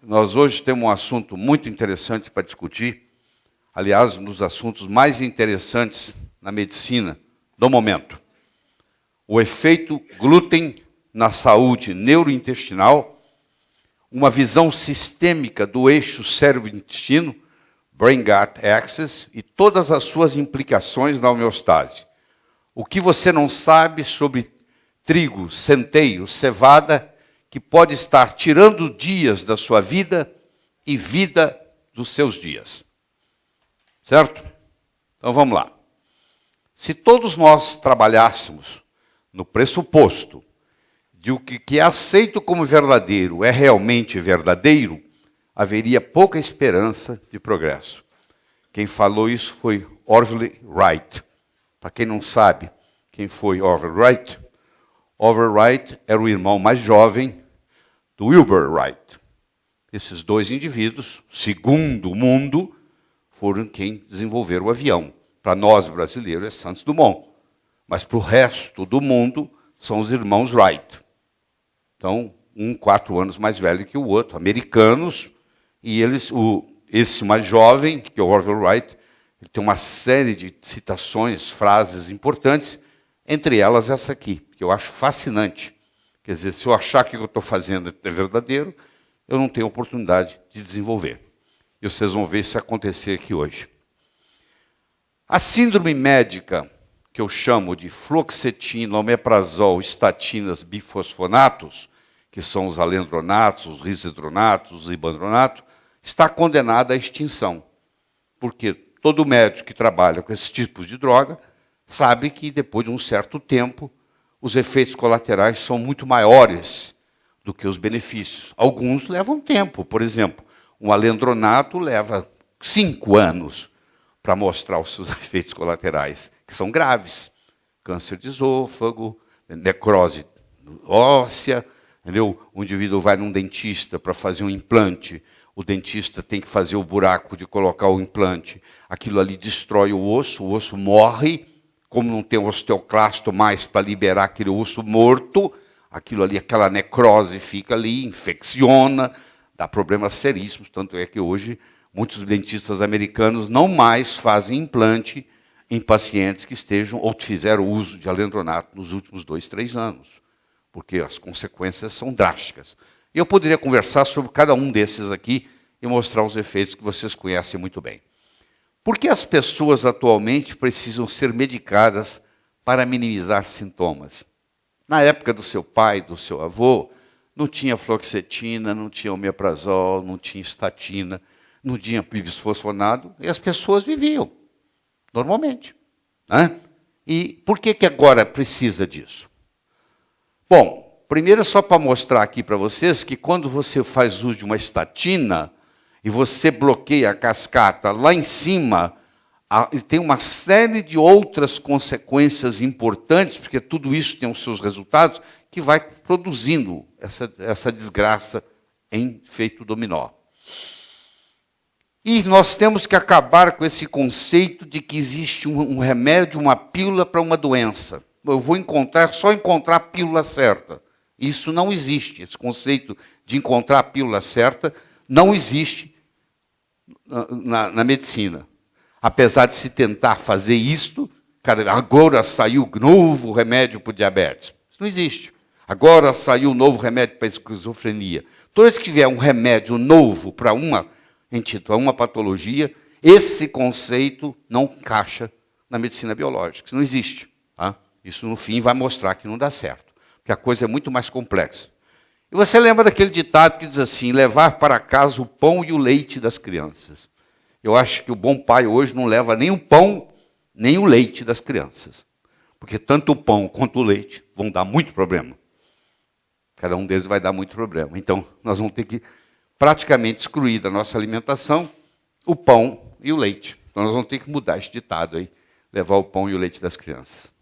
nós hoje temos um assunto muito interessante para discutir, aliás, um dos assuntos mais interessantes na medicina do momento. O efeito glúten na saúde neurointestinal, uma visão sistêmica do eixo cérebro-intestino, Brain-Gut Axis, e todas as suas implicações na homeostase. O que você não sabe sobre trigo, centeio, cevada, que pode estar tirando dias da sua vida e vida dos seus dias. Certo? Então vamos lá. Se todos nós trabalhássemos no pressuposto de o que é aceito como verdadeiro é realmente verdadeiro, haveria pouca esperança de progresso. Quem falou isso foi Orville Wright. Para quem não sabe quem foi Orville Wright, Orville Wright era o irmão mais jovem do Wilbur Wright. Esses dois indivíduos, segundo o mundo, foram quem desenvolveram o avião. Para nós, brasileiros, é Santos Dumont. Mas para o resto do mundo, são os irmãos Wright. Então, um 4 anos mais velho que o outro, americanos, e eles, esse mais jovem, que é o Orville Wright, ele tem uma série de citações, frases importantes, entre elas essa aqui, que eu acho fascinante. Quer dizer, se eu achar que o que eu estou fazendo é verdadeiro, eu não tenho oportunidade de desenvolver. E vocês vão ver isso acontecer aqui hoje. A síndrome médica, que eu chamo de fluoxetina, omeprazol, estatinas, bifosfonatos, que são os alendronatos, os risedronatos, os ibandronatos, está condenada à extinção. Porque todo médico que trabalha com esses tipos de droga sabe que depois de um certo tempo, os efeitos colaterais são muito maiores do que os benefícios. Alguns levam tempo. Por exemplo, um alendronato leva 5 anos para mostrar os seus efeitos colaterais, que são graves. Câncer de esôfago, necrose óssea, entendeu? O indivíduo vai num dentista para fazer um implante, o dentista tem que fazer o buraco de colocar o implante, aquilo ali destrói o osso morre, como não tem osteoclasto mais para liberar aquele osso morto, aquilo ali, aquela necrose fica ali, infecciona, dá problemas seríssimos, tanto é que hoje muitos dentistas americanos não mais fazem implante em pacientes que estejam ou fizeram uso de alendronato nos últimos 2, 3 anos, porque as consequências são drásticas. E eu poderia conversar sobre cada um desses aqui e mostrar os efeitos que vocês conhecem muito bem. Por que as pessoas atualmente precisam ser medicadas para minimizar sintomas? Na época do seu pai, do seu avô, não tinha fluoxetina, não tinha omeprazol, não tinha estatina, não tinha bisfosfonado, e as pessoas viviam normalmente. Né? E por que agora precisa disso? Bom, primeiro só para mostrar aqui para vocês que quando você faz uso de uma estatina e você bloqueia a cascata lá em cima, tem uma série de outras consequências importantes, porque tudo isso tem os seus resultados, que vai produzindo essa desgraça em efeito dominó. E nós temos que acabar com esse conceito de que existe um remédio, uma pílula para uma doença. Eu vou só encontrar a pílula certa. Isso não existe. Esse conceito de encontrar a pílula certa não existe na medicina. Apesar de se tentar fazer isto, cara, agora saiu novo remédio para o diabetes. Isso não existe. Agora saiu um novo remédio para a esquizofrenia. Toda vez que tiver um remédio novo para uma patologia, esse conceito não encaixa na medicina biológica. Isso não existe. Tá? Isso, no fim, vai mostrar que não dá certo. Porque a coisa é muito mais complexa. E você lembra daquele ditado que diz assim, levar para casa o pão e o leite das crianças. Eu acho que o bom pai hoje não leva nem o pão, nem o leite das crianças. Porque tanto o pão quanto o leite vão dar muito problema. Cada um deles vai dar muito problema. Então, nós vamos ter que praticamente excluir da nossa alimentação o pão e o leite. Então, nós vamos ter que mudar esse ditado aí, levar o pão e o leite das crianças.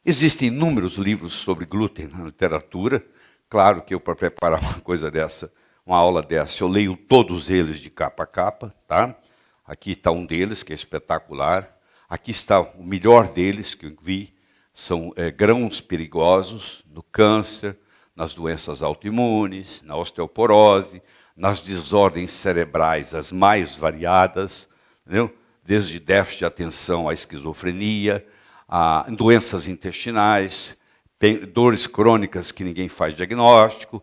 Existem inúmeros livros sobre glúten na literatura. Claro que eu, para preparar uma coisa dessa, uma aula dessa, eu leio todos eles de capa a capa. Tá? Aqui está um deles, que é espetacular. Aqui está o melhor deles que eu vi. São grãos perigosos no câncer, nas doenças autoimunes, na osteoporose, nas desordens cerebrais as mais variadas, entendeu? Desde déficit de atenção à esquizofrenia, a doenças intestinais, dores crônicas que ninguém faz diagnóstico,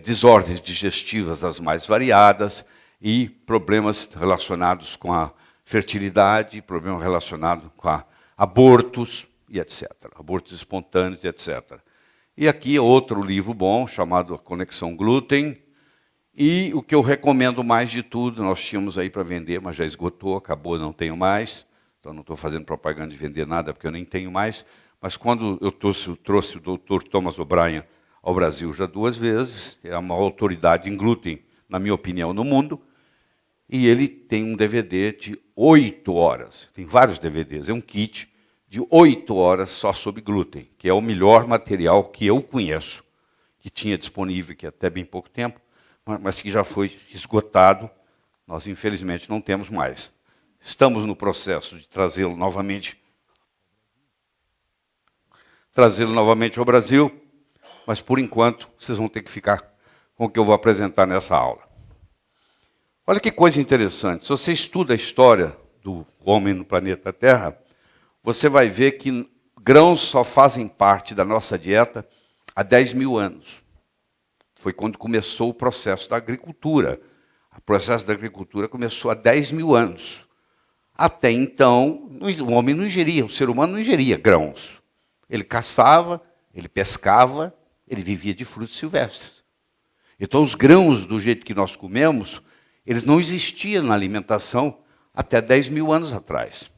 desordens digestivas as mais variadas e problemas relacionados com a fertilidade, problemas relacionados com abortos e etc. Abortos espontâneos e etc. E aqui é outro livro bom, chamado A Conexão Glúten. E o que eu recomendo mais de tudo, nós tínhamos aí para vender, mas já esgotou, acabou, não tenho mais. Então não estou fazendo propaganda de vender nada, porque eu nem tenho mais. Mas quando eu trouxe o Dr. Thomas O'Brien ao Brasil já 2 vezes, é uma autoridade em glúten, na minha opinião, no mundo, e ele tem um DVD de 8 horas. Tem vários DVDs, é um kit de 8 horas só sobre glúten, que é o melhor material que eu conheço, que tinha disponível aqui até bem pouco tempo, mas que já foi esgotado, nós infelizmente não temos mais. Estamos no processo de trazê-lo novamente ao Brasil, mas por enquanto vocês vão ter que ficar com o que eu vou apresentar nessa aula. Olha que coisa interessante, se você estuda a história do homem no planeta Terra, você vai ver que grãos só fazem parte da nossa dieta há 10 mil anos. Foi quando começou o processo da agricultura. O processo da agricultura começou há 10 mil anos. Até então, o homem não ingeria, o ser humano não ingeria grãos. Ele caçava, ele pescava, ele vivia de frutos silvestres. Então, os grãos, do jeito que nós comemos, eles não existiam na alimentação até 10 mil anos atrás.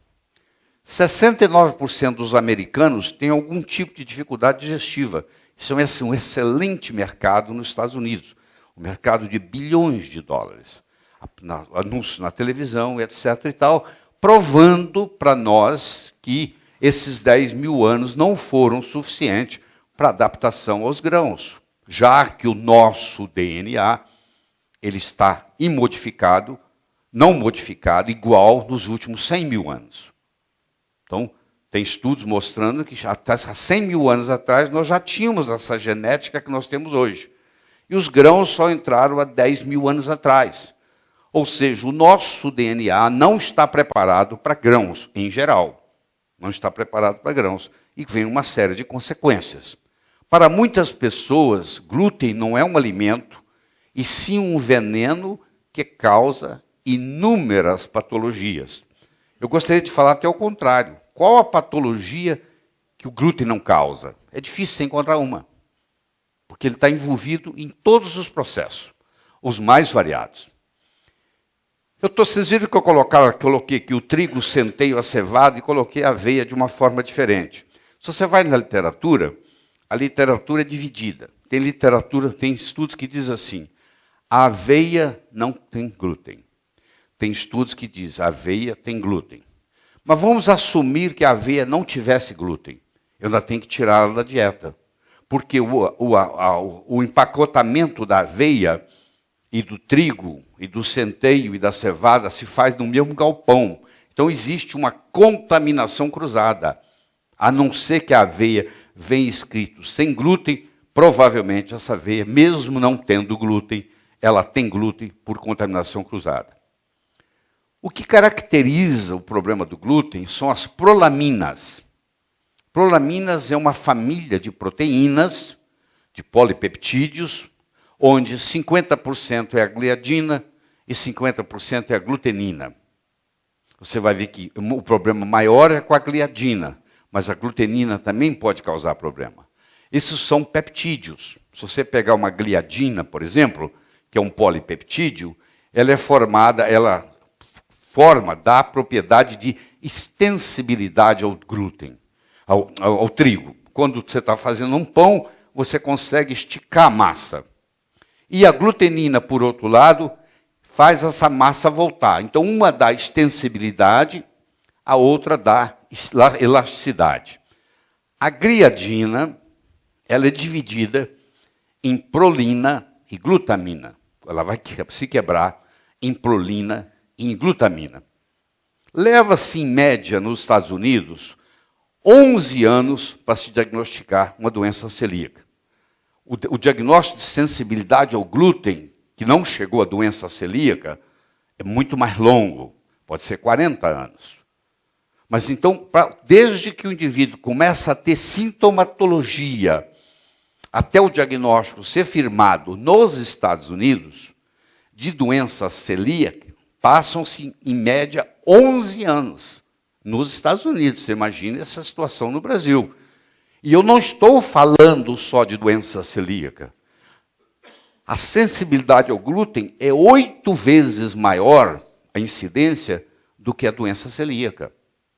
69% dos americanos têm algum tipo de dificuldade digestiva. Isso é um excelente mercado nos Estados Unidos. Um mercado de bilhões de dólares. Anúncios na televisão, etc. e tal, provando para nós que esses 10 mil anos não foram suficientes para adaptação aos grãos, já que o nosso DNA ele está imodificado, não modificado, igual nos últimos 100 mil anos. Então, tem estudos mostrando que até 100 mil anos atrás nós já tínhamos essa genética que nós temos hoje. E os grãos só entraram há 10 mil anos atrás. Ou seja, o nosso DNA não está preparado para grãos, em geral. Não está preparado para grãos. E vem uma série de consequências. Para muitas pessoas, glúten não é um alimento, e sim um veneno que causa inúmeras patologias. Eu gostaria de falar até o contrário. Qual a patologia que o glúten não causa? É difícil você encontrar uma. Porque ele está envolvido em todos os processos, os mais variados. Vocês viram que eu coloquei aqui o trigo, o centeio, a cevada e coloquei a aveia de uma forma diferente. Se você vai na literatura, a literatura é dividida. Tem estudos que dizem assim, a aveia não tem glúten. Tem estudos que dizem, a aveia tem glúten. Mas vamos assumir que a aveia não tivesse glúten. Eu ainda tenho que tirá-la da dieta. Porque o empacotamento da aveia e do trigo, e do centeio e da cevada se faz no mesmo galpão. Então existe uma contaminação cruzada. A não ser que a aveia venha escrito sem glúten, provavelmente essa aveia, mesmo não tendo glúten, ela tem glúten por contaminação cruzada. O que caracteriza o problema do glúten são as prolaminas. Prolaminas é uma família de proteínas, de polipeptídeos, onde 50% é a gliadina e 50% é a glutenina. Você vai ver que o problema maior é com a gliadina, mas a glutenina também pode causar problema. Esses são peptídeos. Se você pegar uma gliadina, por exemplo, que é um polipeptídeo, ela dá a propriedade de extensibilidade ao glúten, ao trigo. Quando você está fazendo um pão, você consegue esticar a massa. E a glutenina, por outro lado, faz essa massa voltar. Então, uma dá extensibilidade, a outra dá elasticidade. A gliadina, ela é dividida em prolina e glutamina. Ela vai se quebrar em prolina e em glutamina. Leva-se, em média, nos Estados Unidos, 11 anos para se diagnosticar uma doença celíaca. o diagnóstico de sensibilidade ao glúten, que não chegou à doença celíaca, é muito mais longo, pode ser 40 anos. Mas então, desde que o indivíduo começa a ter sintomatologia, até o diagnóstico ser firmado nos Estados Unidos, de doença celíaca, passam-se, em média, 11 anos nos Estados Unidos. Você imagina essa situação no Brasil. E eu não estou falando só de doença celíaca. A sensibilidade ao glúten é 8 vezes maior, a incidência, do que a doença celíaca.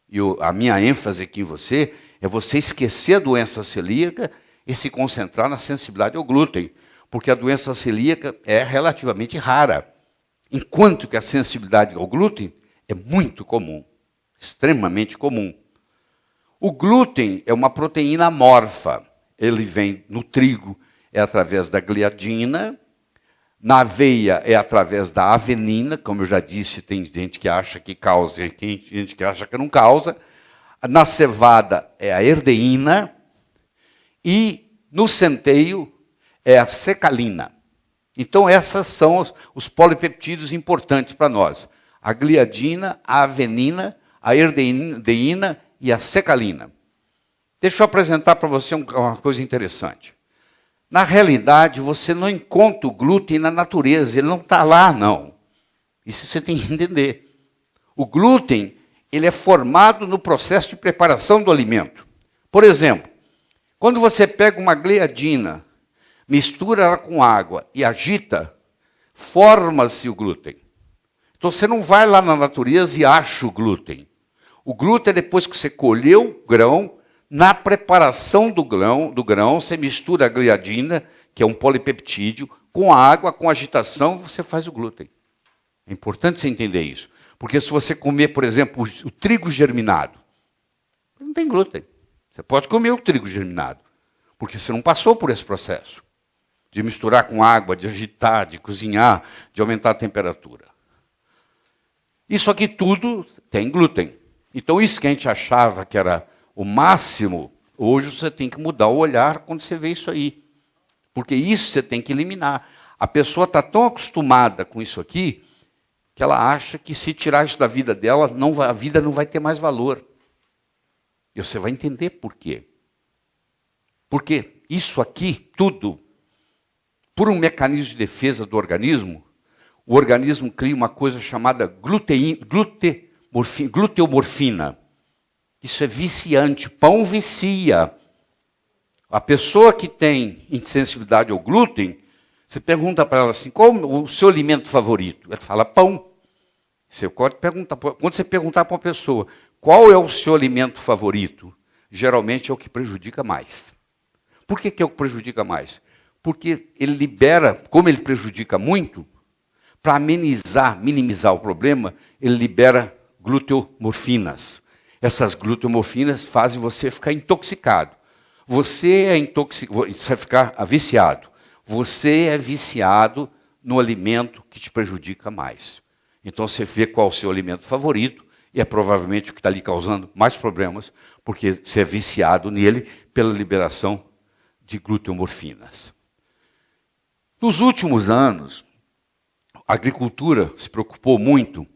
E a minha ênfase aqui em você é você esquecer a doença celíaca e se concentrar na sensibilidade ao glúten, porque a doença celíaca é relativamente rara, enquanto que a sensibilidade ao glúten é muito comum, extremamente comum. O glúten é uma proteína amorfa, ele vem no trigo, é através da gliadina, na aveia é através da avenina, como eu já disse, tem gente que acha que causa, tem gente que acha que não causa. Na cevada é a erdeína e no centeio é a secalina. Então essas são os polipeptídeos importantes para nós. A gliadina, a avenina, a erdeína e a secalina. Deixa eu apresentar para você uma coisa interessante. Na realidade, você não encontra o glúten na natureza, ele não está lá, não. Isso você tem que entender. O glúten, ele é formado no processo de preparação do alimento. Por exemplo, quando você pega uma gliadina, mistura ela com água e agita, forma-se o glúten. Então você não vai lá na natureza e acha o glúten. O glúten é depois que você colheu o grão. Na preparação do grão, você mistura a gliadina, que é um polipeptídeo, com a água, com agitação, você faz o glúten. É importante você entender isso. Porque se você comer, por exemplo, o trigo germinado, não tem glúten. Você pode comer o trigo germinado, porque você não passou por esse processo de misturar com água, de agitar, de cozinhar, de aumentar a temperatura. Isso aqui tudo tem glúten. Então isso que a gente achava que era o máximo, hoje você tem que mudar o olhar quando você vê isso aí. Porque isso você tem que eliminar. A pessoa está tão acostumada com isso aqui, que ela acha que se tirar isso da vida dela, a vida não vai ter mais valor. E você vai entender por quê. Porque isso aqui, tudo, por um mecanismo de defesa do organismo, o organismo cria uma coisa chamada gluteomorfina. Isso é viciante, pão vicia. A pessoa que tem insensibilidade ao glúten, você pergunta para ela assim, qual o seu alimento favorito? Ela fala pão. Quando você perguntar para uma pessoa, qual é o seu alimento favorito? Geralmente é o que prejudica mais. Por que é o que prejudica mais? Porque ele libera, como ele prejudica muito, para minimizar o problema, ele libera gluteomorfinas. Essas gluteomorfinas fazem você ficar intoxicado. Você vai ficar viciado. Você é viciado no alimento que te prejudica mais. Então você vê qual é o seu alimento favorito, e é provavelmente o que está ali causando mais problemas, porque você é viciado nele pela liberação de gluteomorfinas. Nos últimos anos, a agricultura se preocupou muito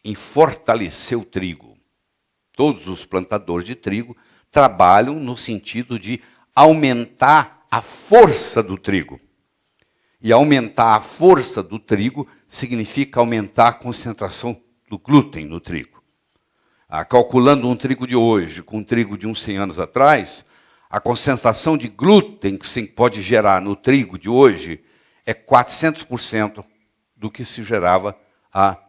em fortalecer o trigo. Todos os plantadores de trigo trabalham no sentido de aumentar a força do trigo. E aumentar a força do trigo significa aumentar a concentração do glúten no trigo. Calculando um trigo de hoje com um trigo de uns 100 anos atrás, a concentração de glúten que se pode gerar no trigo de hoje é 400% do que se gerava há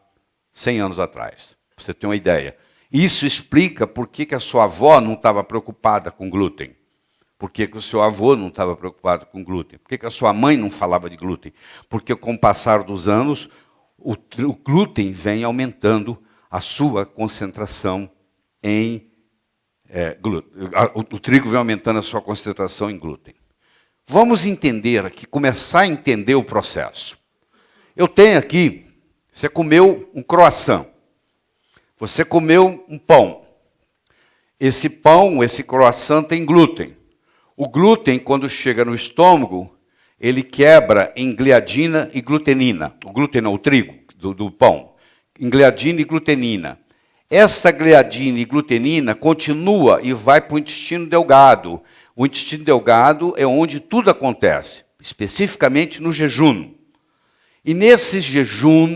100 anos atrás. Para você ter uma ideia. Isso explica por que a sua avó não estava preocupada com glúten. Por que o seu avô não estava preocupado com glúten? Por que a sua mãe não falava de glúten? Porque com o passar dos anos, o glúten vem aumentando a sua concentração em glúten. O trigo vem aumentando a sua concentração em glúten. Vamos entender aqui, começar a entender o processo. Eu tenho aqui, você comeu um croissant. Você comeu um pão. Esse pão, esse croissant tem glúten. O glúten, quando chega no estômago, ele quebra em gliadina e glutenina. O glúten é o trigo do pão. Em gliadina e glutenina. Essa gliadina e glutenina continua e vai para o intestino delgado. O intestino delgado é onde tudo acontece, especificamente no jejum. E nesse jejum,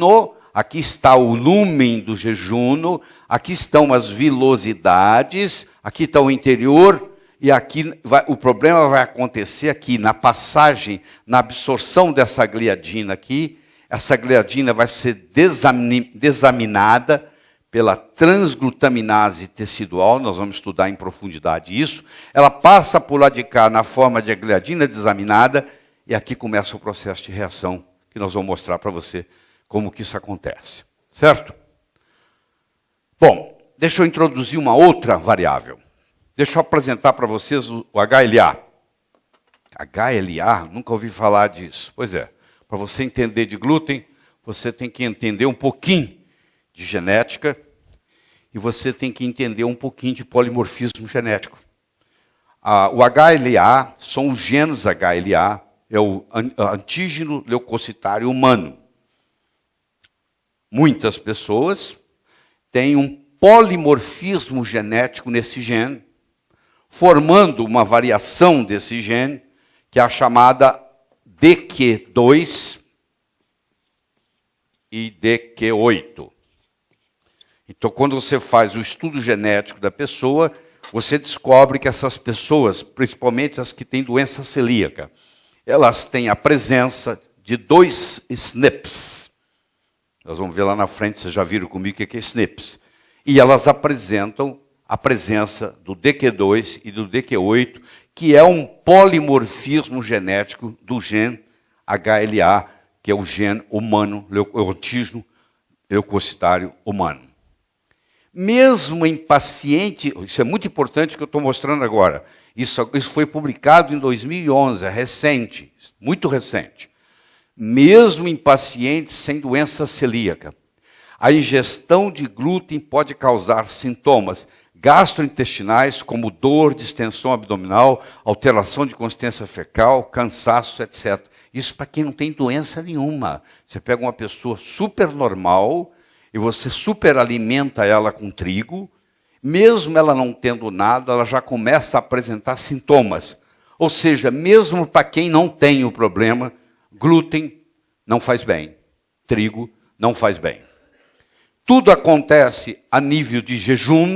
aqui está o lumen do jejum, aqui estão as vilosidades, aqui está o interior, e aqui o problema vai acontecer aqui, na passagem, na absorção dessa gliadina aqui. Essa gliadina vai ser desaminada pela transglutaminase tecidual, nós vamos estudar em profundidade isso. Ela passa por lá de cá na forma de gliadina desaminada, e aqui começa o processo de reação, que nós vamos mostrar para você como que isso acontece. Certo? Bom, deixa eu introduzir uma outra variável. Deixa eu apresentar para vocês o HLA. HLA? Nunca ouvi falar disso. Pois é, para você entender de glúten, você tem que entender um pouquinho de genética e você tem que entender um pouquinho de polimorfismo genético. O HLA são os genes HLA, é o antígeno leucocitário humano. Muitas pessoas têm um polimorfismo genético nesse gene, formando uma variação desse gene, que é a chamada DQ2 e DQ8. Então, quando você faz o estudo genético da pessoa, você descobre que essas pessoas, principalmente as que têm doença celíaca, elas têm a presença de 2 SNPs. Nós vamos ver lá na frente, vocês já viram comigo o que é SNPs. E elas apresentam a presença do DQ2 e do DQ8, que é um polimorfismo genético do gene HLA, que é o gene humano, o antígeno leucocitário humano. Mesmo em paciente, isso é muito importante que eu estou mostrando agora, isso foi publicado em 2011, é recente, muito recente. Mesmo em pacientes sem doença celíaca, a ingestão de glúten pode causar sintomas gastrointestinais, como dor, distensão abdominal, alteração de consistência fecal, cansaço, etc. Isso para quem não tem doença nenhuma. Você pega uma pessoa super normal e você superalimenta ela com trigo, mesmo ela não tendo nada, ela já começa a apresentar sintomas. Ou seja, mesmo para quem não tem o problema, glúten não faz bem, trigo não faz bem. Tudo acontece a nível de jejum,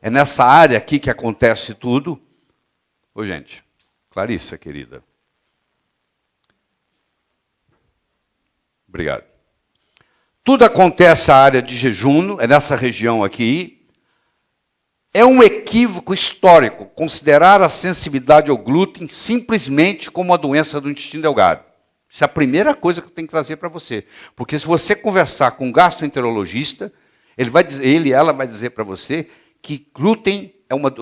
é nessa área aqui que acontece tudo. Ô, gente, Clarissa, querida. Obrigado. Tudo acontece na área de jejum, é nessa região aqui. É um equívoco histórico considerar a sensibilidade ao glúten simplesmente como uma doença do intestino delgado. Isso é a primeira coisa que eu tenho que trazer para você. Porque se você conversar com um gastroenterologista, ela vai dizer para você que glúten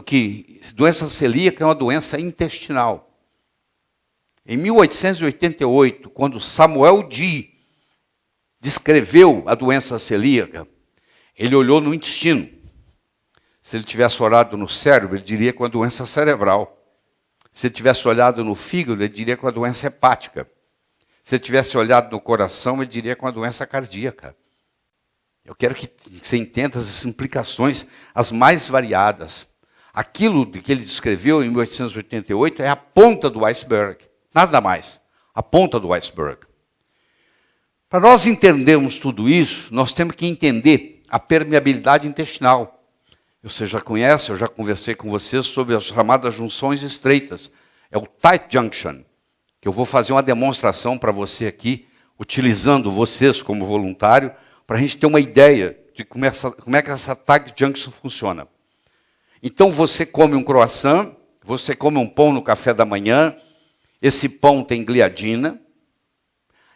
que doença celíaca é uma doença intestinal. Em 1888, quando Samuel Dee descreveu a doença celíaca, ele olhou no intestino. Se ele tivesse olhado no cérebro, ele diria que é uma doença cerebral. Se ele tivesse olhado no fígado, ele diria que é uma doença hepática. Se ele tivesse olhado no coração, ele diria que é uma doença cardíaca. Eu quero que você entenda as implicações, as mais variadas. Aquilo que ele descreveu em 1888 é a ponta do iceberg. Nada mais. A ponta do iceberg. Para nós entendermos tudo isso, nós temos que entender a permeabilidade intestinal. Você já conhece, eu já conversei com vocês sobre as chamadas junções estreitas. É o tight junction, que eu vou fazer uma demonstração para você aqui, utilizando vocês como voluntário, para a gente ter uma ideia de como é que essa tight junction funciona. Então você come um croissant, você come um pão no café da manhã, esse pão tem gliadina.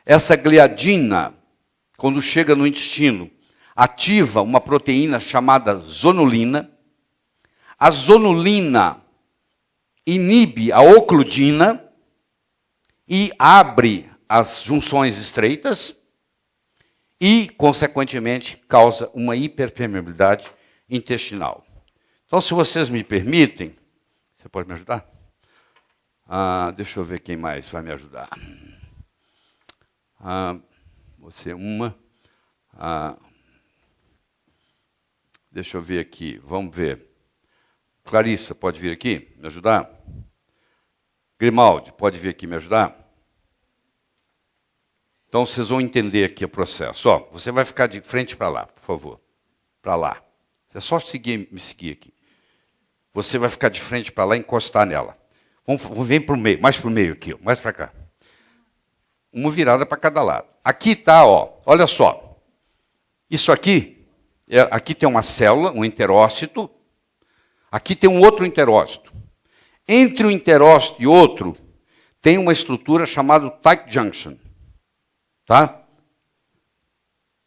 Essa gliadina, quando chega no intestino, ativa uma proteína chamada zonulina. A zonulina inibe a ocludina e abre as junções estreitas e, consequentemente, causa uma hiperpermeabilidade intestinal. Então, se vocês me permitem, você pode me ajudar? Deixa eu ver quem mais vai me ajudar. Você uma. Deixa eu ver aqui, vamos ver. Clarissa, pode vir aqui me ajudar? Grimaldi, pode vir aqui me ajudar? Então, vocês vão entender aqui o processo. Ó, você vai ficar de frente para lá, por favor. Para lá. É só me seguir aqui. Você vai ficar de frente para lá e encostar nela. Vem para o meio, mais para o meio aqui, ó, mais para cá. Uma virada para cada lado. Aqui está, ó, olha só. Isso aqui, aqui tem uma célula, um enterócito. Aqui tem um outro enterócito. Entre um enterócito e outro, tem uma estrutura chamada tight junction. Tá?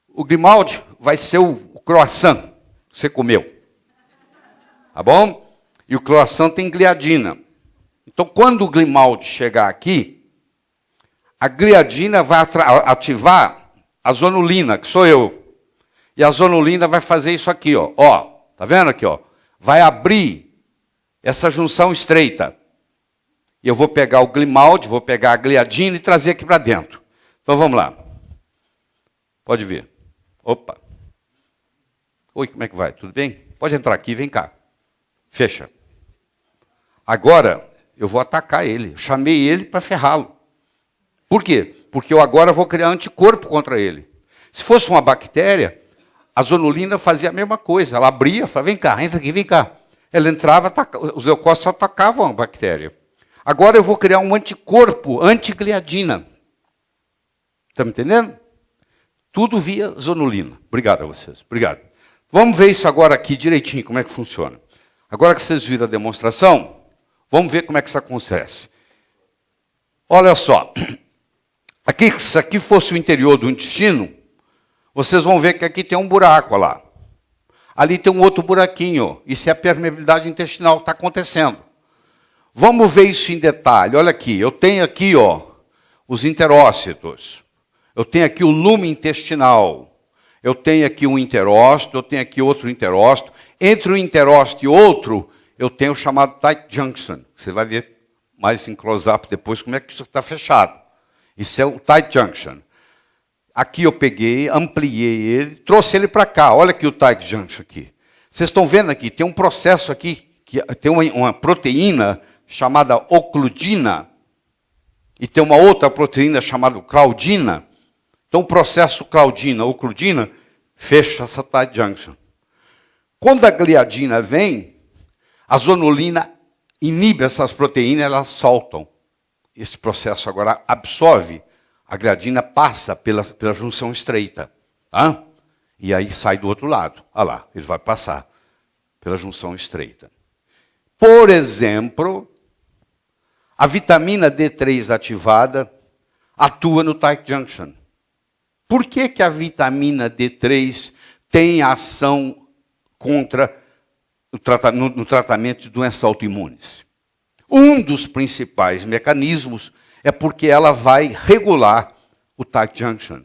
O Grimaldi vai ser o croissant que você comeu. Tá bom? E o croissant tem gliadina. Então, quando o Grimaldi chegar aqui, a gliadina vai ativar a zonulina, que sou eu. E a zonulina vai fazer isso aqui, ó. Ó, tá vendo aqui, ó? Vai abrir essa junção estreita. E eu vou pegar o Grimaldi, vou pegar a gliadina e trazer aqui para dentro. Então vamos lá. Pode vir. Opa. Oi, como é que vai? Tudo bem? Pode entrar aqui, vem cá. Fecha. Agora eu vou atacar ele. Eu chamei ele para ferrá-lo. Por quê? Porque eu agora vou criar anticorpo contra ele. Se fosse uma bactéria, a zonulina fazia a mesma coisa. Ela abria, falava, vem cá, entra aqui, vem cá. Ela entrava, os leucócitos atacavam a bactéria. Agora eu vou criar um anticorpo antigliadina. Está me entendendo? Tudo via zonulina. Obrigado a vocês. Obrigado. Vamos ver isso agora aqui direitinho, como é que funciona. Agora que vocês viram a demonstração, vamos ver como é que isso acontece. Olha só. Aqui, se aqui fosse o interior do intestino, vocês vão ver que aqui tem um buraco, olha lá. Ali tem um outro buraquinho. Isso é a permeabilidade intestinal que está acontecendo. Vamos ver isso em detalhe. Olha aqui, eu tenho aqui, ó, os enterócitos. Eu tenho aqui o lume intestinal. Eu tenho aqui um enterócito, eu tenho aqui outro enterócito. Entre um enterócito e outro, eu tenho o chamado tight junction. Você vai ver mais em close-up depois como é que isso está fechado. Isso é o tight junction. Aqui eu peguei, ampliei ele, trouxe ele para cá. Olha aqui o tight junction aqui. Vocês estão vendo aqui, tem um processo aqui, que tem uma proteína chamada ocludina, e tem uma outra proteína chamada claudina. Então, o processo ocludina, fecha essa tight junction. Quando a gliadina vem, a zonulina inibe essas proteínas, elas soltam. Esse processo agora absorve, a gliadina passa pela junção estreita. Tá? E aí sai do outro lado. Olha lá, ele vai passar pela junção estreita. Por exemplo, a vitamina D3 ativada atua no tight junction. Por que que a vitamina D3 tem ação no tratamento de doenças autoimunes? Um dos principais mecanismos é porque ela vai regular o tight junction.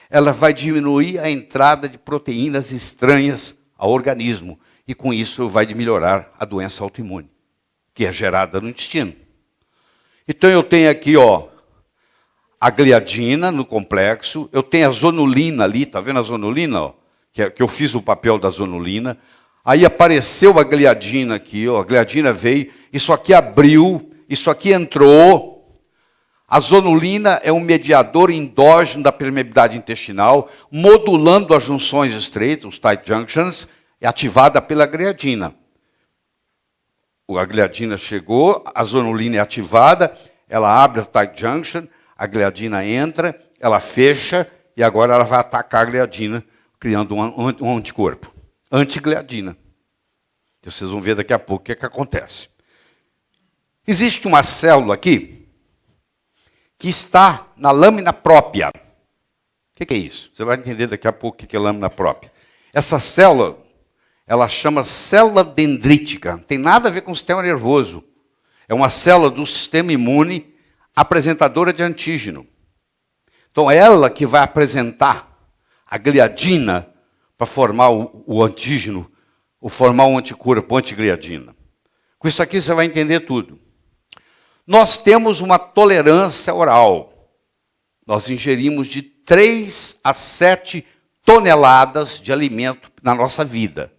Ela vai diminuir a entrada de proteínas estranhas ao organismo. E com isso vai melhorar a doença autoimune, que é gerada no intestino. Então eu tenho aqui, ó, a gliadina no complexo, eu tenho a zonulina ali, tá vendo a zonulina, ó? Que eu fiz o papel da zonulina. Aí apareceu a gliadina aqui, ó, a gliadina veio, isso aqui abriu, isso aqui entrou. A zonulina é um mediador endógeno da permeabilidade intestinal, modulando as junções estreitas, os tight junctions, é ativada pela gliadina. A gliadina chegou, a zonulina é ativada, ela abre a tight junction, a gliadina entra, ela fecha, e agora ela vai atacar a gliadina, criando um anticorpo. Antigliadina. Vocês vão ver daqui a pouco o que é que acontece. Existe uma célula aqui, que está na lâmina própria. O que é isso? Você vai entender daqui a pouco o que é lâmina própria. Essa célula, ela chama célula dendrítica. Não tem nada a ver com o sistema nervoso. É uma célula do sistema imune apresentadora de antígeno. Então, é ela que vai apresentar a gliadina para formar o antígeno, ou formar um anticorpo antigliadina. Com isso aqui você vai entender tudo. Nós temos uma tolerância oral. Nós ingerimos de 3 a 7 toneladas de alimento na nossa vida.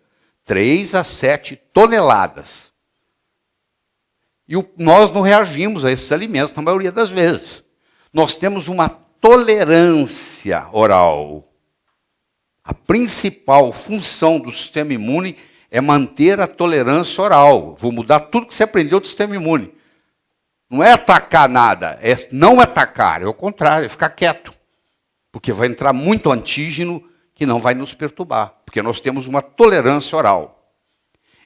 3 a 7 toneladas. E nós não reagimos a esses alimentos na maioria das vezes. Nós temos uma tolerância oral. A principal função do sistema imune é manter a tolerância oral. Vou mudar tudo que você aprendeu do sistema imune. Não é atacar nada, é não atacar, é o contrário, é ficar quieto. Porque vai entrar muito antígeno que não vai nos perturbar, porque nós temos uma tolerância oral.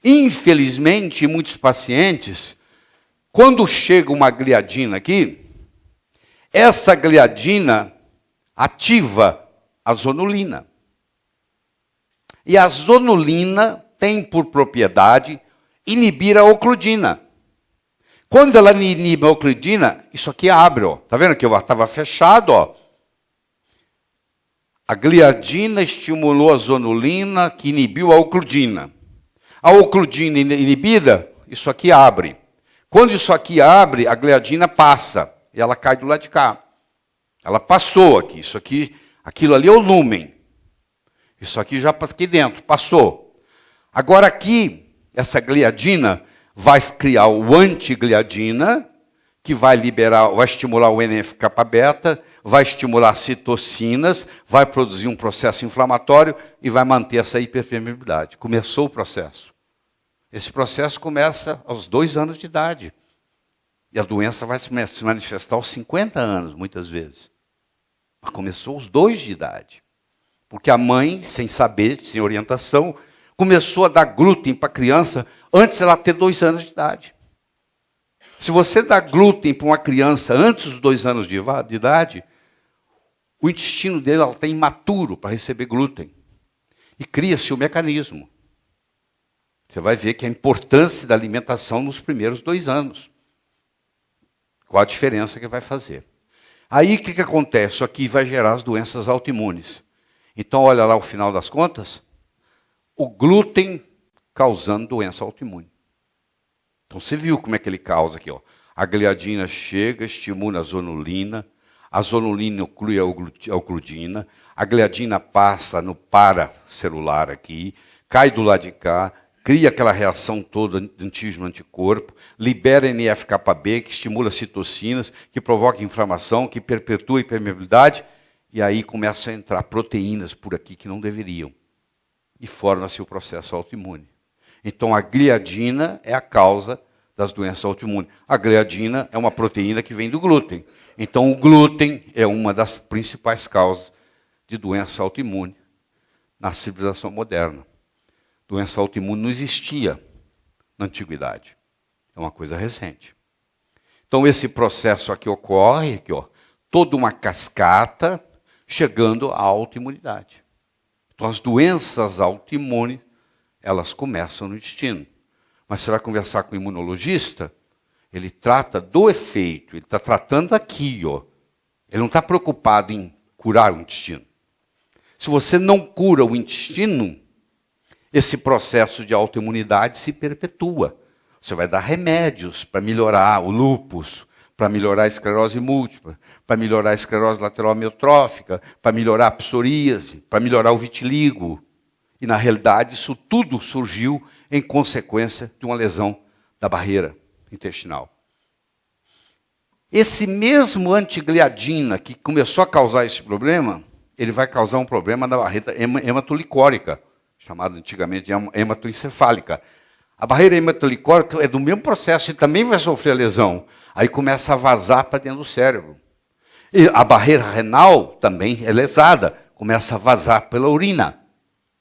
Infelizmente, em muitos pacientes, quando chega uma gliadina aqui, essa gliadina ativa a zonulina. E a zonulina tem por propriedade inibir a ocludina. Quando ela inibe a ocludina, isso aqui abre, ó. Tá vendo que estava fechado, ó? A gliadina estimulou a zonulina, que inibiu a ocludina. A ocludina inibida, isso aqui abre. Quando isso aqui abre, a gliadina passa e ela cai do lado de cá. Ela passou aqui, isso aqui, aquilo ali é o lúmen. Isso aqui já aqui dentro, passou. Agora aqui, essa gliadina vai criar o antigliadina, que vai liberar, vai estimular o NF-kappa-beta, vai estimular citocinas, vai produzir um processo inflamatório e vai manter essa hiperpermeabilidade. Começou o processo. Esse processo começa aos 2 anos de idade. E a doença vai se manifestar aos 50 anos, muitas vezes. Mas começou aos 2 de idade. Porque a mãe, sem saber, sem orientação, começou a dar glúten para a criança antes dela ter 2 anos de idade. Se você dá glúten para uma criança antes dos 2 anos de idade, o intestino dele está imaturo para receber glúten. E cria-se o mecanismo. Você vai ver que a importância da alimentação nos primeiros 2 anos. Qual a diferença que vai fazer? Aí o que acontece? Isso aqui vai gerar as doenças autoimunes. Então, olha lá o final das contas. O glúten causando doença autoimune. Então, você viu como é que ele causa aqui, ó. A gliadina chega, estimula a zonulina oclui a ocludina, a gliadina passa no paracelular aqui, cai do lado de cá, cria aquela reação toda de antígeno-anticorpo, libera NF-κB, que estimula citocinas, que provoca inflamação, que perpetua a hipermeabilidade, e aí começa a entrar proteínas por aqui que não deveriam. E forma-se o processo autoimune. Então, a gliadina é a causa das doenças autoimunes. A gliadina é uma proteína que vem do glúten. Então, o glúten é uma das principais causas de doença autoimune na civilização moderna. Doença autoimune não existia na antiguidade. É uma coisa recente. Então, esse processo aqui ocorre, aqui, ó, toda uma cascata chegando à autoimunidade. Então, as doenças autoimunes, elas começam no intestino. Mas você vai conversar com o imunologista, ele trata do efeito, ele está tratando aqui, ó. Ele não está preocupado em curar o intestino. Se você não cura o intestino, esse processo de autoimunidade se perpetua. Você vai dar remédios para melhorar o lúpus, para melhorar a esclerose múltipla, para melhorar a esclerose lateral amiotrófica, para melhorar a psoríase, para melhorar o vitiligo. E, na realidade, isso tudo surgiu em consequência de uma lesão da barreira intestinal. Esse mesmo antigliadina que começou a causar esse problema, ele vai causar um problema na barreira hematolicórica, chamada antigamente de hematoencefálica. A barreira hematolicórica é do mesmo processo, ele também vai sofrer a lesão. Aí começa a vazar para dentro do cérebro. E a barreira renal também é lesada, começa a vazar pela urina.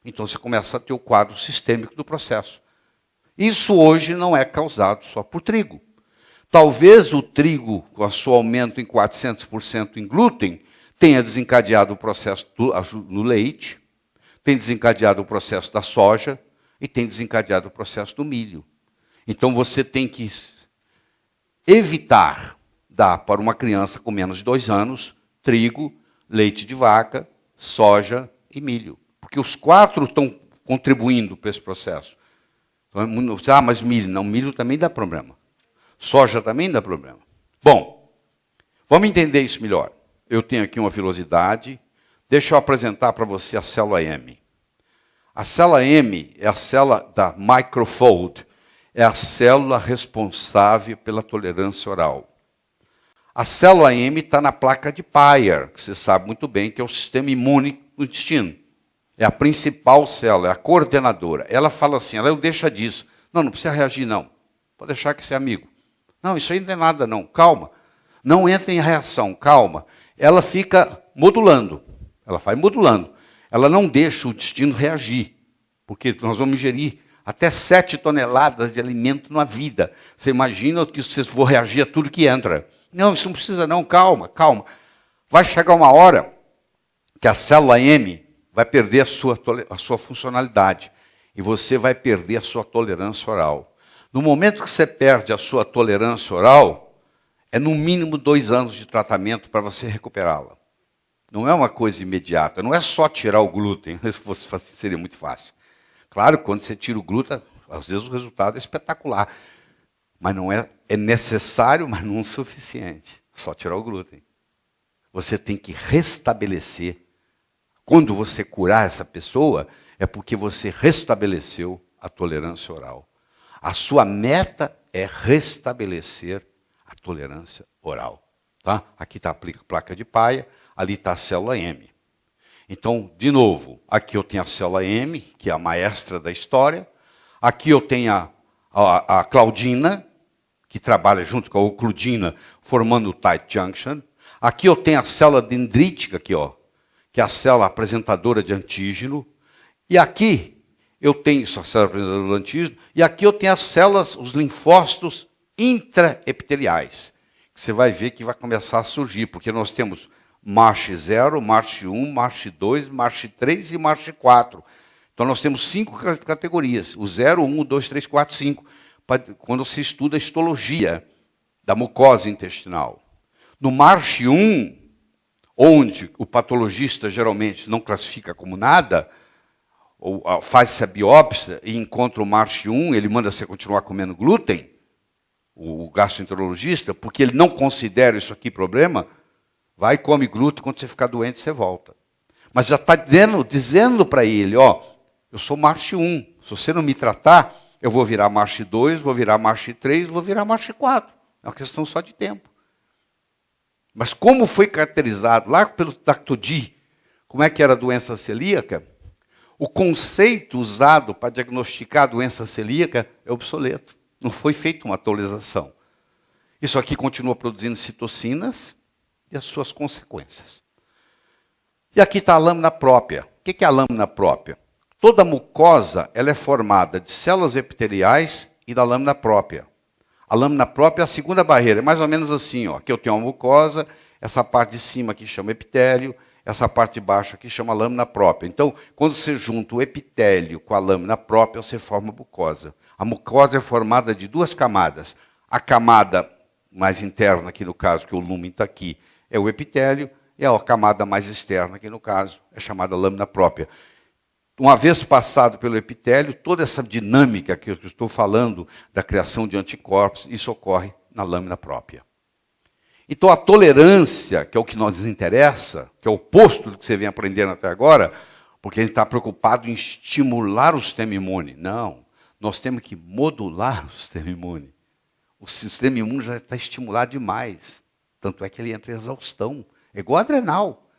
Então você começa a ter o quadro sistêmico do processo. Isso hoje não é causado só por trigo. Talvez o trigo, com o seu aumento em 400% em glúten, tenha desencadeado o processo no leite, tem desencadeado o processo da soja e tem desencadeado o processo do milho. Então você tem que evitar dar para uma criança com menos de 2 anos trigo, leite de vaca, soja e milho. Porque os 4 estão contribuindo para esse processo. Então, mas milho. Não, milho também dá problema. Soja também dá problema. Bom, vamos entender isso melhor. Eu tenho aqui uma vilosidade. Deixa eu apresentar para você a célula M. A célula M é a célula da microfold. É a célula responsável pela tolerância oral. A célula M está na placa de Peyer, que você sabe muito bem que é o sistema imune do intestino. É a principal célula, é a coordenadora. Ela fala assim, ela deixa disso. Não precisa reagir não. Pode deixar que você é amigo. Não, isso aí não é nada não, calma. Não entra em reação, calma. Ela fica modulando, ela vai modulando. Ela não deixa o intestino reagir, porque nós vamos ingerir até 7 toneladas de alimento na vida. Você imagina que vocês vão reagir a tudo que entra. Não, isso não precisa não, calma. Vai chegar uma hora que a célula M vai perder a sua funcionalidade e você vai perder a sua tolerância oral. No momento que você perde a sua tolerância oral, é no mínimo 2 anos de tratamento para você recuperá-la. Não é uma coisa imediata, não é só tirar o glúten, se fosse seria muito fácil. Claro, quando você tira o glúten, às vezes o resultado é espetacular. Mas não é necessário, mas não é suficiente. Só tirar o glúten. Você tem que restabelecer. Quando você curar essa pessoa, é porque você restabeleceu a tolerância oral. A sua meta é restabelecer a tolerância oral. Tá? Aqui está a placa de Peyer, ali está a célula M. Então, de novo, aqui eu tenho a célula M, que é a maestra da história. Aqui eu tenho a Claudina, que trabalha junto com a ocludina, formando o tight junction. Aqui eu tenho a célula dendrítica, aqui, ó, que é a célula apresentadora de antígeno. E aqui eu tenho essa célula apresentadora de antígeno. E aqui eu tenho as células, os linfócitos intraepiteliais. Que você vai ver que vai começar a surgir, porque nós temos MASH 0, MASH 1, MASH 2, MASH 3 e MASH 4. Então nós temos 5 categorias, o 0, 1, 2, 3, 4, 5, quando se estuda a histologia da mucosa intestinal. No MASH 1, onde o patologista geralmente não classifica como nada, ou faz-se a biópsia e encontra o MASH 1, ele manda você continuar comendo glúten, o gastroenterologista, porque ele não considera isso aqui problema. Vai e come glúten, quando você ficar doente, você volta. Mas já está dizendo para ele, ó, eu sou MASH 1, se você não me tratar, eu vou virar MASH 2, vou virar MASH 3, vou virar MASH 4. É uma questão só de tempo. Mas como foi caracterizado lá pelo Dr. Di, como é que era a doença celíaca, o conceito usado para diagnosticar a doença celíaca é obsoleto. Não foi feita uma atualização. Isso aqui continua produzindo citocinas, e as suas consequências. E aqui está a lâmina própria. O que é a lâmina própria? Toda mucosa ela é formada de células epiteliais e da lâmina própria. A lâmina própria é a segunda barreira, é mais ou menos assim. Ó. Aqui eu tenho uma mucosa, essa parte de cima aqui chama epitélio, essa parte de baixo aqui chama lâmina própria. Então, quando você junta o epitélio com a lâmina própria, você forma a mucosa. A mucosa é formada de 2 camadas. A camada mais interna, aqui no caso, que o lúmen está aqui, é o epitélio, e a camada mais externa, que no caso é chamada lâmina própria. Uma vez passado pelo epitélio, toda essa dinâmica que eu estou falando da criação de anticorpos, isso ocorre na lâmina própria. Então a tolerância, que é o que nos interessa, que é o oposto do que você vem aprendendo até agora, porque a gente está preocupado em estimular o sistema imune. Não, nós temos que modular o sistema imune. O sistema imune já está estimulado demais. Tanto é que ele entra em exaustão. É igual adrenal.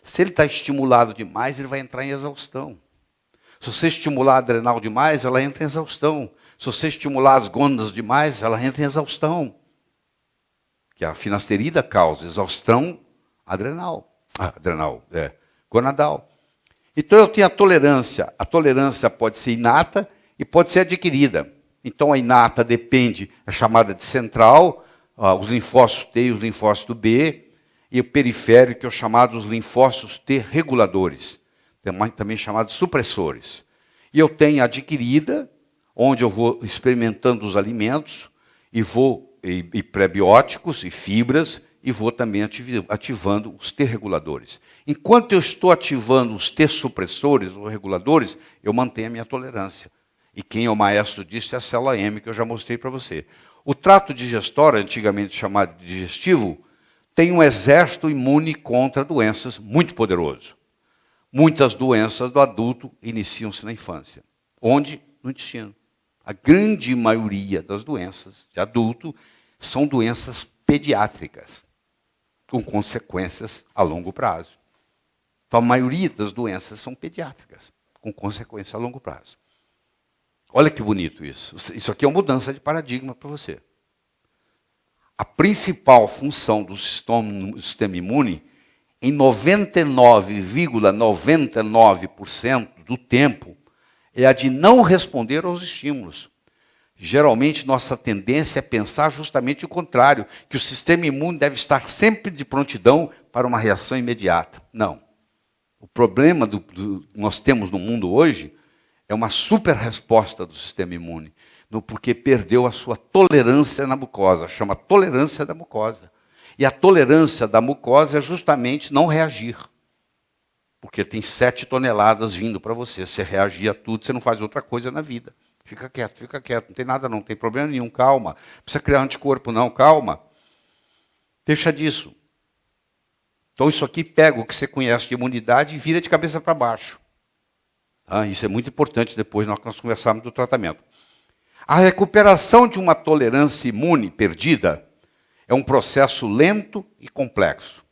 Se ele está estimulado demais, ele vai entrar em exaustão. Se você estimular a adrenal demais, ela entra em exaustão. Se você estimular as gônadas demais, ela entra em exaustão. Que a finasterida causa exaustão adrenal. Gonadal. Então eu tenho a tolerância. A tolerância pode ser inata e pode ser adquirida. Então a inata depende, é chamada de central, os linfócitos T e os linfócitos B, e o periférico, que é o chamado os linfócitos T reguladores, também chamados supressores. E eu tenho a adquirida, onde eu vou experimentando os alimentos, e prebióticos, e fibras, e vou também ativando os T reguladores. Enquanto eu estou ativando os T supressores, ou reguladores, eu mantenho a minha tolerância. E quem é o maestro disso é a célula M, que eu já mostrei para você. O trato digestório, antigamente chamado de digestivo, tem um exército imune contra doenças muito poderoso. Muitas doenças do adulto iniciam-se na infância. Onde? No intestino. A grande maioria das doenças de adulto são doenças pediátricas, com consequências a longo prazo. Então, a maioria das doenças são pediátricas, com consequências a longo prazo. Olha que bonito isso. Isso aqui é uma mudança de paradigma para você. A principal função do sistema imune, em 99,99% do tempo, é a de não responder aos estímulos. Geralmente, nossa tendência é pensar justamente o contrário, que o sistema imune deve estar sempre de prontidão para uma reação imediata. Não. O problema que nós temos no mundo hoje é uma super resposta do sistema imune, porque perdeu a sua tolerância na mucosa, chama tolerância da mucosa. E a tolerância da mucosa é justamente não reagir. Porque tem 7 toneladas vindo para você. Você reagir a tudo, você não faz outra coisa na vida. Fica quieto, não tem nada não, não tem problema nenhum, calma. Não precisa criar anticorpo não, calma. Deixa disso. Então isso aqui pega o que você conhece de imunidade e vira de cabeça para baixo. Isso é muito importante depois nós conversarmos do tratamento. A recuperação de uma tolerância imune perdida é um processo lento e complexo.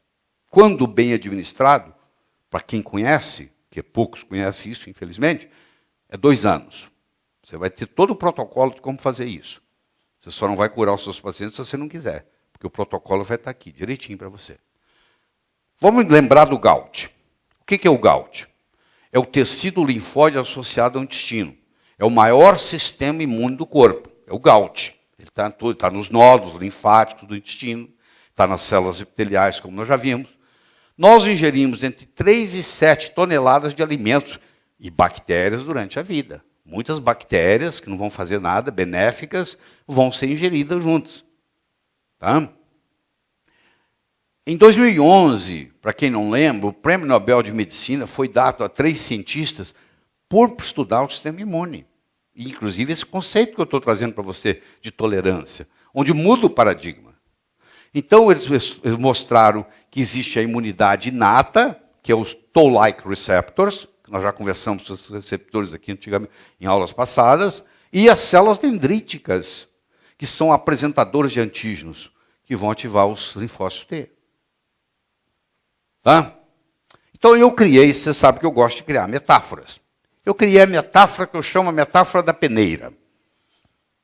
Quando bem administrado, para quem conhece, que poucos conhecem isso, infelizmente, é 2 anos. Você vai ter todo o protocolo de como fazer isso. Você só não vai curar os seus pacientes se você não quiser, porque o protocolo vai estar aqui, direitinho para você. Vamos lembrar do Gout. O que é o Gout? É o tecido linfóide associado ao intestino. É o maior sistema imune do corpo. É o Gout. Ele está nos nódulos linfáticos do intestino, está nas células epiteliais, como nós já vimos. Nós ingerimos entre 3 e 7 toneladas de alimentos e bactérias durante a vida. Muitas bactérias, que não vão fazer nada, benéficas, vão ser ingeridas juntas. Tá? Em 2011, para quem não lembra, o Prêmio Nobel de Medicina foi dado a 3 cientistas por estudar o sistema imune. E, inclusive, esse conceito que eu estou trazendo para você de tolerância, onde muda o paradigma. Então, eles mostraram que existe a imunidade inata, que é os Toll-like receptors, que nós já conversamos sobre os receptores aqui antigamente, em aulas passadas, e as células dendríticas, que são apresentadores de antígenos, que vão ativar os linfócitos T. Tá? Então eu criei, você sabe que eu gosto de criar metáforas. Eu criei a metáfora que eu chamo a metáfora da peneira.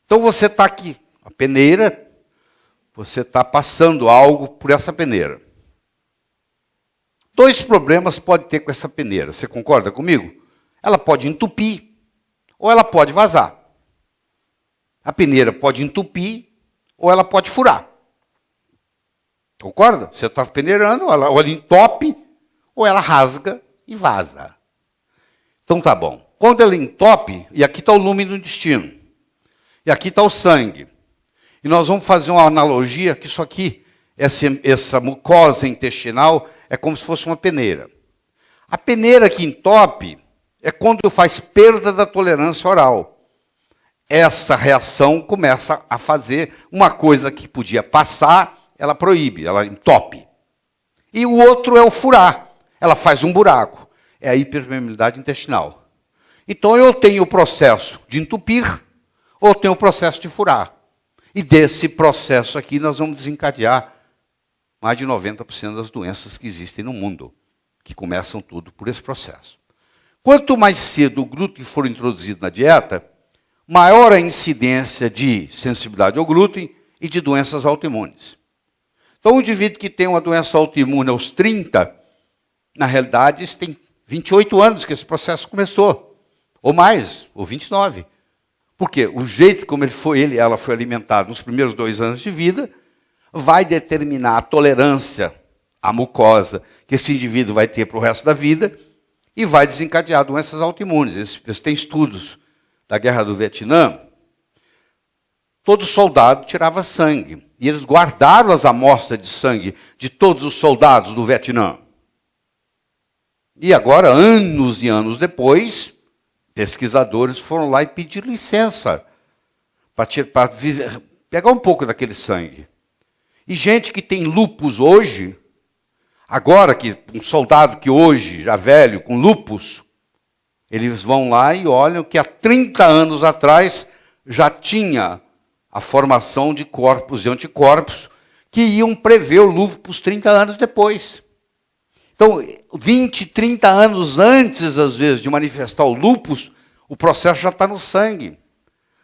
Então você está aqui, a peneira, você está passando algo por essa peneira. 2 problemas pode ter com essa peneira, você concorda comigo? Ela pode entupir ou ela pode vazar. A peneira pode entupir ou ela pode furar. Concorda? Você está peneirando, ela entope, ou ela rasga e vaza. Então tá bom. Quando ela entope, e aqui está o lume do intestino, e aqui está o sangue. E nós vamos fazer uma analogia que isso aqui, essa mucosa intestinal, é como se fosse uma peneira. A peneira que entope é quando faz perda da tolerância oral. Essa reação começa a fazer uma coisa que podia passar, ela proíbe, ela entope. E o outro é o furar. Ela faz um buraco. É a hiperpermeabilidade intestinal. Então eu tenho o processo de entupir ou tenho o processo de furar. E desse processo aqui nós vamos desencadear mais de 90% das doenças que existem no mundo, que começam tudo por esse processo. Quanto mais cedo o glúten for introduzido na dieta, maior a incidência de sensibilidade ao glúten e de doenças autoimunes. Então, um indivíduo que tem uma doença autoimune aos 30, na realidade, tem 28 anos que esse processo começou, ou mais, ou 29. Porque o jeito como ela foi alimentada nos primeiros 2 anos de vida vai determinar a tolerância à mucosa que esse indivíduo vai ter para o resto da vida e vai desencadear doenças autoimunes. Eles têm estudos da Guerra do Vietnã. Todo soldado tirava sangue. E eles guardaram as amostras de sangue de todos os soldados do Vietnã. E agora, anos e anos depois, pesquisadores foram lá e pediram licença para pegar um pouco daquele sangue. E gente que tem lúpus hoje, agora que um soldado que hoje, já velho, com lúpus, eles vão lá e olham que há 30 anos atrás já tinha a formação de corpos e anticorpos que iam prever o lúpus 30 anos depois. Então, 20, 30 anos antes, às vezes, de manifestar o lúpus, o processo já está no sangue.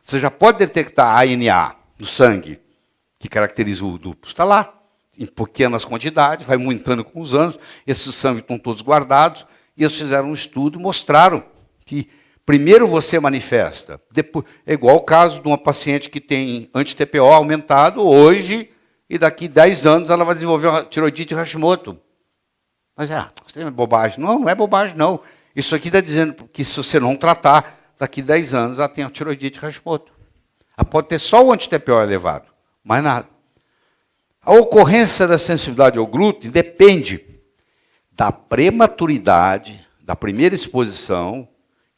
Você já pode detectar ANA no sangue, que caracteriza o lúpus. Está lá, em pequenas quantidades, vai aumentando com os anos. Esses sangues estão todos guardados. E eles fizeram um estudo e mostraram que primeiro você manifesta. Depois, é igual o caso de uma paciente que tem anti-TPO aumentado hoje, e daqui 10 anos ela vai desenvolver uma tiroidite Hashimoto. Mas isso é bobagem. Não, não é bobagem, não. Isso aqui está dizendo que se você não tratar, daqui 10 anos ela tem a tiroidite Hashimoto. Ela pode ter só o anti-TPO elevado, mais nada. A ocorrência da sensibilidade ao glúten depende da prematuridade, da primeira exposição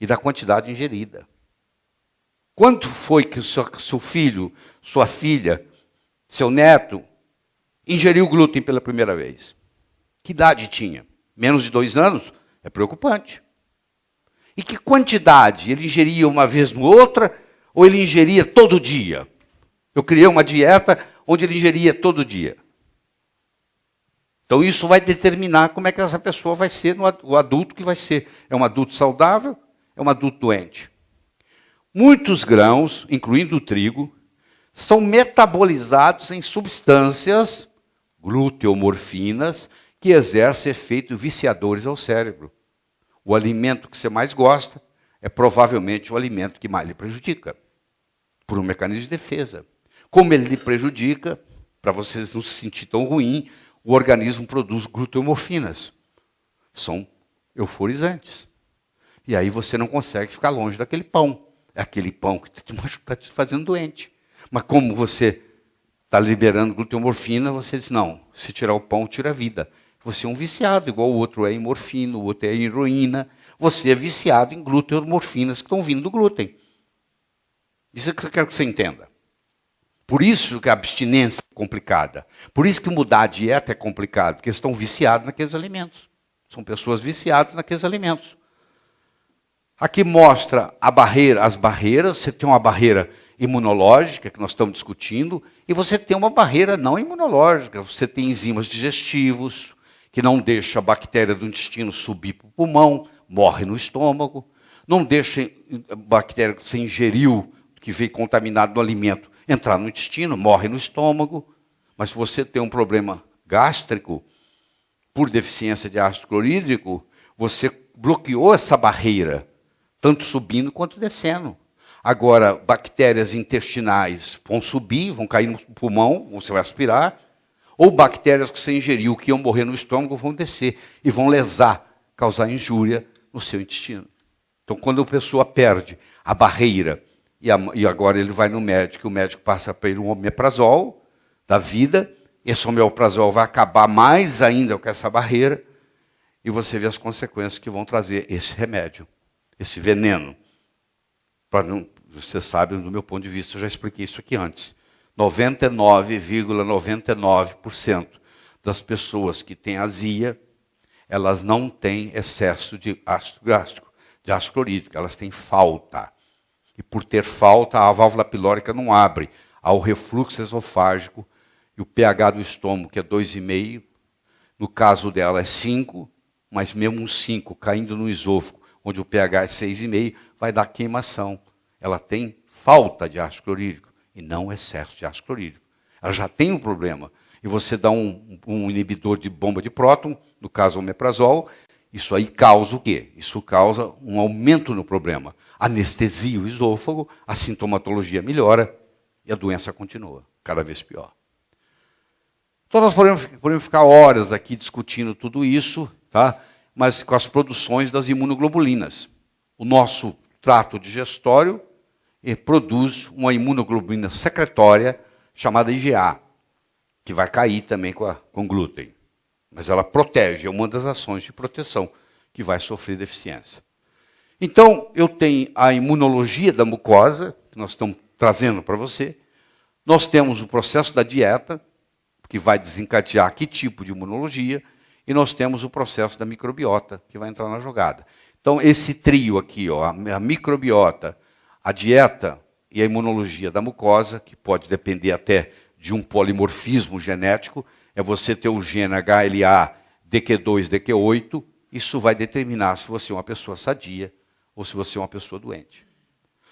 e da quantidade ingerida. Quanto foi que o seu filho, sua filha, seu neto, ingeriu glúten pela primeira vez? Que idade tinha? Menos de 2 anos? É preocupante. E que quantidade? Ele ingeria uma vez no outra ou ele ingeria todo dia? Eu criei uma dieta onde ele ingeria todo dia. Então isso vai determinar como é que essa pessoa vai ser, o adulto que vai ser. É um adulto saudável? É um adulto doente? Muitos grãos, incluindo o trigo, são metabolizados em substâncias gluteomorfinas que exercem efeitos viciadores ao cérebro. O alimento que você mais gosta é provavelmente o alimento que mais lhe prejudica, por um mecanismo de defesa. Como ele lhe prejudica, para você não se sentir tão ruim, o organismo produz gluteomorfinas. São euforizantes. E aí você não consegue ficar longe daquele pão. É aquele pão que está te fazendo doente. Mas como você está liberando gluteomorfina, você diz, não, se tirar o pão, tira a vida. Você é um viciado, igual o outro é em morfina, o outro é em heroína. Você é viciado em gluteomorfinas que estão vindo do glúten. Isso é que eu quero que você entenda. Por isso que a abstinência é complicada. Por isso que mudar a dieta é complicado, porque eles estão viciados naqueles alimentos. São pessoas viciadas naqueles alimentos. Aqui mostra as barreiras. Você tem uma barreira imunológica, que nós estamos discutindo, e você tem uma barreira não imunológica. Você tem enzimas digestivos, que não deixa a bactéria do intestino subir para o pulmão, morre no estômago. Não deixa a bactéria que você ingeriu, que veio contaminado no alimento, entrar no intestino, morre no estômago. Mas se você tem um problema gástrico, por deficiência de ácido clorídrico, você bloqueou essa barreira, tanto subindo quanto descendo. Agora, bactérias intestinais vão subir, vão cair no pulmão, você vai aspirar, ou bactérias que você ingeriu, que iam morrer no estômago, vão descer e vão lesar, causar injúria no seu intestino. Então, quando a pessoa perde a barreira, e agora ele vai no médico, e o médico passa para ele um omeprazol da vida, esse omeprazol vai acabar mais ainda com essa barreira, e você vê as consequências que vão trazer esse remédio, esse veneno. Você sabe, do meu ponto de vista, eu já expliquei isso aqui antes. 99,99% das pessoas que têm azia, elas não têm excesso de ácido gástrico, de ácido clorídrico, elas têm falta. E por ter falta, a válvula pilórica não abre. Há o refluxo esofágico e o pH do estômago, que é 2,5. No caso dela é 5, mas mesmo um 5 caindo no esôfago, onde o pH é 6,5, vai dar queimação. Ela tem falta de ácido clorídrico e não excesso de ácido clorídrico. Ela já tem um problema. E você dá um inibidor de bomba de próton, no caso o omeprazol, isso aí causa o quê? Isso causa um aumento no problema. Anestesia o esôfago, a sintomatologia melhora e a doença continua, cada vez pior. Então nós podemos ficar horas aqui discutindo tudo isso, tá? Mas com as produções das imunoglobulinas. O nosso trato digestório produz uma imunoglobulina secretória chamada IgA, que vai cair também com glúten. Mas ela protege, é uma das ações de proteção que vai sofrer deficiência. Então, eu tenho a imunologia da mucosa, que nós estamos trazendo para você, Nós temos o processo da dieta, que vai desencadear que tipo de imunologia, e nós temos o processo da microbiota, que vai entrar na jogada. Então, esse trio aqui, ó, a microbiota, a dieta e a imunologia da mucosa, que pode depender até de um polimorfismo genético, é você ter o gene HLA, DQ2, DQ8, isso vai determinar se você é uma pessoa sadia ou se você é uma pessoa doente.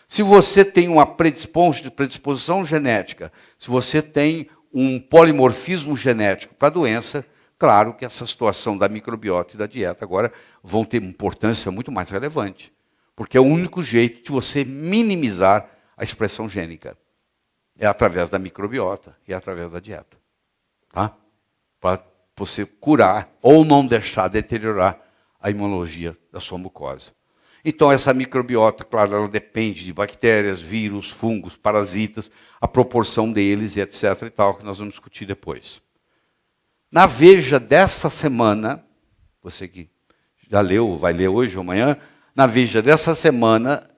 Se você tem uma predisposição genética, se você tem um polimorfismo genético para a doença, claro que essa situação da microbiota e da dieta agora vão ter importância muito mais relevante, porque é o único jeito de você minimizar a expressão gênica. É através da microbiota e através da dieta. Tá? Para você curar ou não deixar deteriorar a imunologia da sua mucosa. Então, essa microbiota, claro, ela depende de bactérias, vírus, fungos, parasitas, a proporção deles e etc. e tal, que nós vamos discutir depois. Na Veja dessa semana, você que já leu, vai ler hoje ou amanhã, na Veja dessa semana,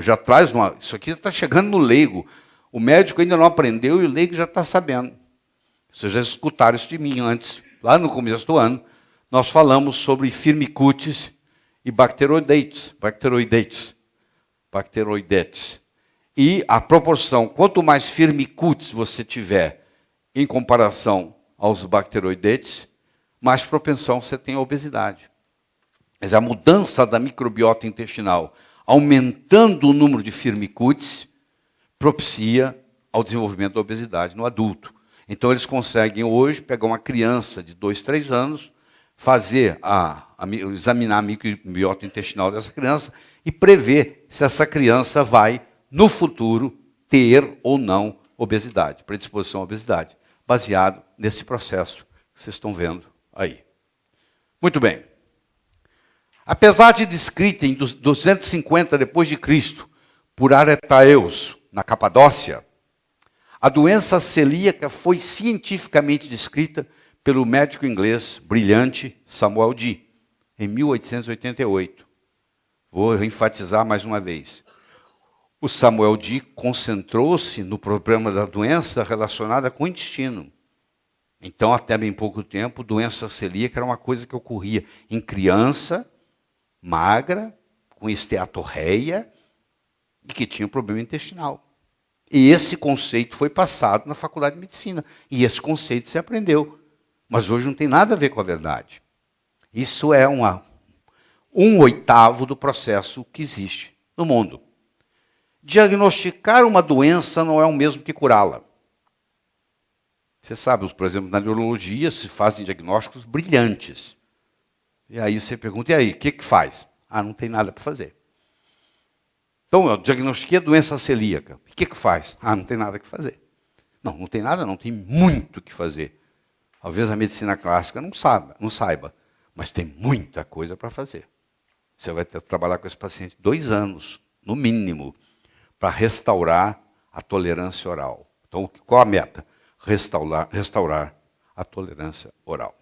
já traz uma. Isso aqui está chegando no leigo. O médico ainda não aprendeu e o leigo já está sabendo. Vocês já escutaram isso de mim antes, lá no começo do ano. Nós falamos sobre firmicutes e bacteroidetes. E a proporção, quanto mais firmicutes você tiver em comparação aos bacteroidetes, mais propensão você tem à obesidade. Mas a mudança da microbiota intestinal, aumentando o número de firmicutes, propicia ao desenvolvimento da obesidade no adulto. Então eles conseguem hoje pegar uma criança de 2, 3 anos, examinar a microbiota intestinal dessa criança e prever se essa criança vai, no futuro, ter ou não obesidade, predisposição à obesidade, baseado nesse processo que vocês estão vendo aí. Muito bem. Apesar de descrita em 250 depois de Cristo por Aretaeus, na Capadócia, a doença celíaca foi cientificamente descrita pelo médico inglês brilhante Samuel Dee, em 1888. Vou enfatizar mais uma vez. O Samuel Dee concentrou-se no problema da doença relacionada com o intestino. Então, até bem pouco tempo, doença celíaca era uma coisa que ocorria em criança, magra, com esteatorreia, e que tinha um problema intestinal. E esse conceito foi passado na faculdade de medicina. E esse conceito se aprendeu. Mas hoje não tem nada a ver com a verdade. Isso é 1/8 do processo que existe no mundo. Diagnosticar uma doença não é o mesmo que curá-la. Você sabe, por exemplo, na neurologia se fazem diagnósticos brilhantes. E aí você pergunta, e aí, o que faz? Ah, não tem nada para fazer. Então, eu diagnostiquei a doença celíaca. O que faz? Ah, não tem nada que fazer. Não tem nada, não, tem muito o que fazer. Talvez a medicina clássica não saiba, mas tem muita coisa para fazer. Você vai ter que trabalhar com esse paciente 2 anos, no mínimo, para restaurar a tolerância oral. Então, qual a meta? Restaurar a tolerância oral.